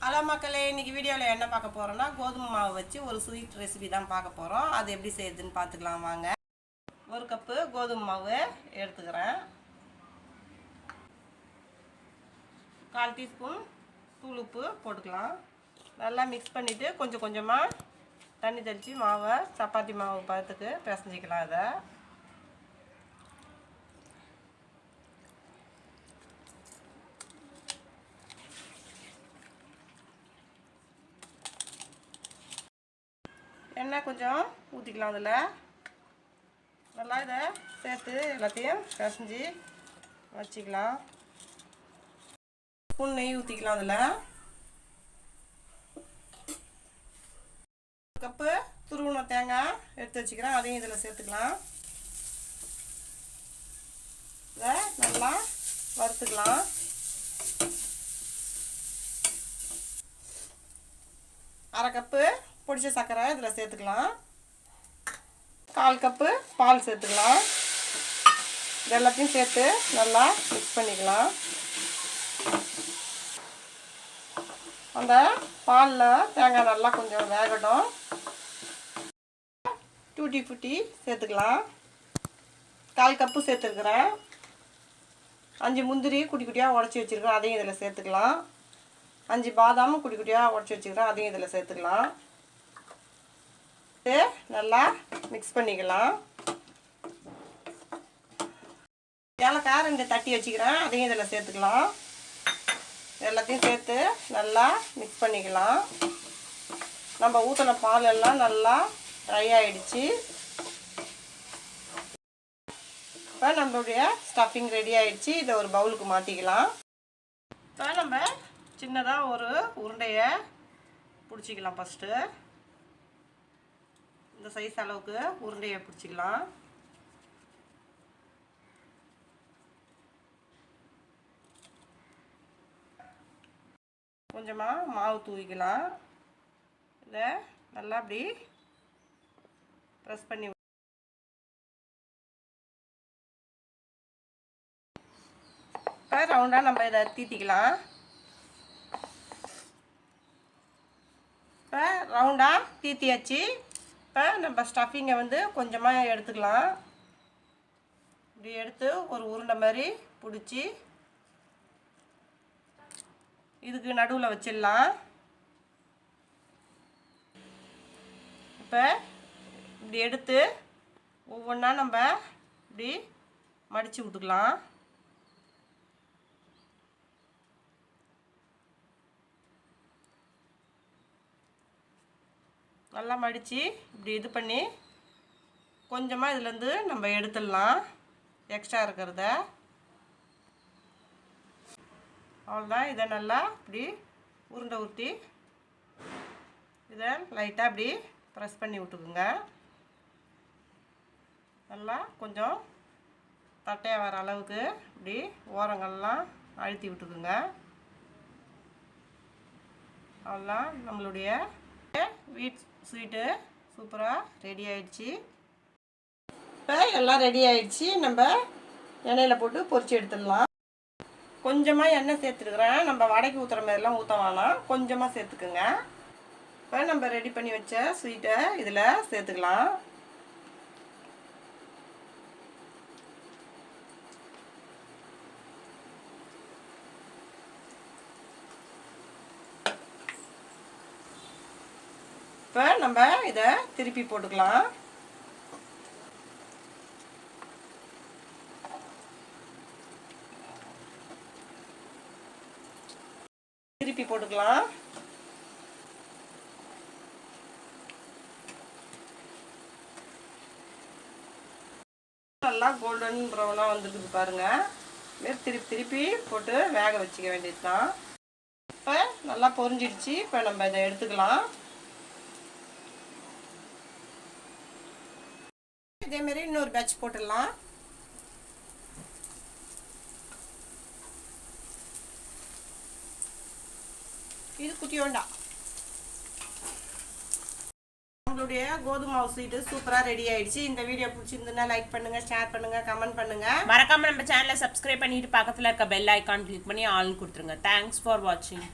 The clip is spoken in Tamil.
ஹலோ மக்களே, இன்றைக்கி வீடியோவில் என்ன பார்க்க போகிறோன்னா கோதுமை மாவு வச்சு ஒரு ஸ்வீட் ரெசிபி தான் பார்க்க போகிறோம். அது எப்படி செய்யுதுன்னு பார்த்துக்கலாம் வாங்க. ஒரு கப்பு கோதுமை மாவு எடுத்துக்கிறேன். 1/4 டீஸ்பூன் தூள் உப்பு போட்டுக்கலாம். நல்லா மிக்ஸ் பண்ணிவிட்டு கொஞ்சம் கொஞ்சமாக தண்ணி தெளித்து மாவை சப்பாத்தி மாவு பதத்துக்கு பிசைஞ்சிக்கலாம். அதை எண்ணெய் கொஞ்சம் ஊற்றிக்கலாம். அதில் நல்லா இதை சேர்த்து எல்லாத்தையும் பிசைஞ்சு வச்சுக்கலாம். ஸ்பூன் நெய் ஊற்றிக்கலாம். அதில் கப்பு துருவின தேங்காய் எடுத்து வச்சுக்கிறேன். அதையும் இதில் சேர்த்துக்கலாம். இதை நல்லா வறுத்துக்கலாம். அரை கப்பு பொடிச்ச சர்க்கரை இதில் சேர்த்துக்கலாம். 1/4 கப்பு பால் சேர்த்துக்கலாம். இது எல்லாத்தையும் சேர்த்து நல்லா மிக்ஸ் பண்ணிக்கலாம். அந்த பாலில் தேங்காய் நல்லா கொஞ்சம் வேகட்டும். டூட்டி ஃப்ரூட்டி சேர்த்துக்கலாம். 1/4 கப்பு சேர்த்துருக்குறேன். 5 முந்திரி குட்டி குட்டியாக உடச்சி வச்சுருக்கேன். அதையும் இதில் சேர்த்துக்கலாம். 5 பாதாம் குட்டி குட்டியாக உடச்சி வச்சுக்கிறேன். அதையும் இதில் சேர்த்துக்கலாம். நல்லா மிக்ஸ் பண்ணிக்கலாம். ஏலக்காய் 2 தட்டி வச்சுக்கிறேன். அதையும் இதில் சேர்த்துக்கலாம். எல்லாத்தையும் சேர்த்து நல்லா மிக்ஸ் பண்ணிக்கலாம். நம்ம ஊற்றின பால் எல்லாம் நல்லா ட்ரை ஆகிடுச்சு. இப்போ நம்மளுடைய ஸ்டஃபிங் ரெடி ஆகிடுச்சு. இதை ஒரு பவுலுக்கு மாற்றிக்கலாம். இப்போ நம்ம சின்னதாக ஒரு உருண்டையை பிடிச்சிக்கலாம். ஃபஸ்ட்டு இந்த சைஸ் அளவுக்கு உருண்டையை பிடிச்சிக்கலாம். கொஞ்சமாக மாவு தூவிக்கலாம். இதை நல்லா அப்படி ப்ரெஸ் பண்ணி இப்போ ரவுண்டாக நம்ம இதை தீத்திக்கலாம். இப்போ ரவுண்டாக தீத்தியாச்சு. இப்போ நம்ம ஸ்டஃபிங்கை வந்து கொஞ்சமாக எடுத்துக்கலாம். இப்படி எடுத்து ஒரு உருண்டை மாதிரி பிடிச்சி இதுக்கு நடுவில் வச்சிடலாம். இப்போ இப்படி எடுத்து ஒவ்வொன்றா நம்ம இப்படி மடித்து விட்டுக்கலாம். நல்லா மடித்து இப்படி இது பண்ணி கொஞ்சமாக இதுலேருந்து நம்ம எடுத்துடலாம். எக்ஸ்ட்ரா இருக்கிறத அவ்வளோதான். இதை நல்லா இப்படி உருண்டை ஊற்றி இதை லைட்டாக இப்படி ப்ரெஸ் பண்ணி விட்டுக்குங்க. நல்லா கொஞ்சம் தட்டையாக வர அளவுக்கு இப்படி ஓரங்கள்லாம் அழுத்தி விட்டுக்குங்க. அவ்வளோதான், நம்மளுடைய வீட் ஸ்வீட்டு சூப்பராக ரெடி ஆகிடுச்சு. இப்போ எல்லாம் ரெடி ஆகிடுச்சு. நம்ம எண்ணெயில் போட்டு பொரிச்சு எடுத்துடலாம். கொஞ்சமாக எண்ணெய் சேர்த்துருக்குறேன். நம்ம வடைக்கு ஊற்றுற மாதிரிலாம் ஊற்ற வேணாம், கொஞ்சமாக சேர்த்துக்குங்க. இப்போ நம்ம ரெடி பண்ணி வச்ச ஸ்வீட்டை இதில் சேர்த்துக்கலாம். இப்போ நம்ம இதை திருப்பி போட்டுக்கலாம். திருப்பி போட்டுக்கலாம். நல்லா கோல்டன் ப்ரௌனாக வந்துருக்கு பாருங்க. திருப்பி திருப்பி போட்டு வேக வச்சுக்க வேண்டியது தான். இப்போ நல்லா பொரிஞ்சிடுச்சு. இப்போ நம்ம இதை எடுத்துக்கலாம். இதேமாரி இன்னொரு பேட்ச் போட்டுடலாம். இது குட்டியோண்டா. நம்மளுடைய கோதுமை மாவு ஸ்வீட்டு சூப்பராக ரெடி ஆயிடுச்சு. இந்த வீடியோ பிடிச்சிருந்ததுன்னா லைக் பண்ணுங்க, ஷேர் பண்ணுங்க, கமெண்ட் பண்ணுங்க. மறக்காம நம்ம சேனலை சப்ஸ்கிரைப் பண்ணிட்டு பக்கத்தில் இருக்க பெல் ஐக்கான் கிளிக் பண்ணி ஆல் கொடுத்துருங்க. தேங்க்ஸ் ஃபார் வாட்சிங்.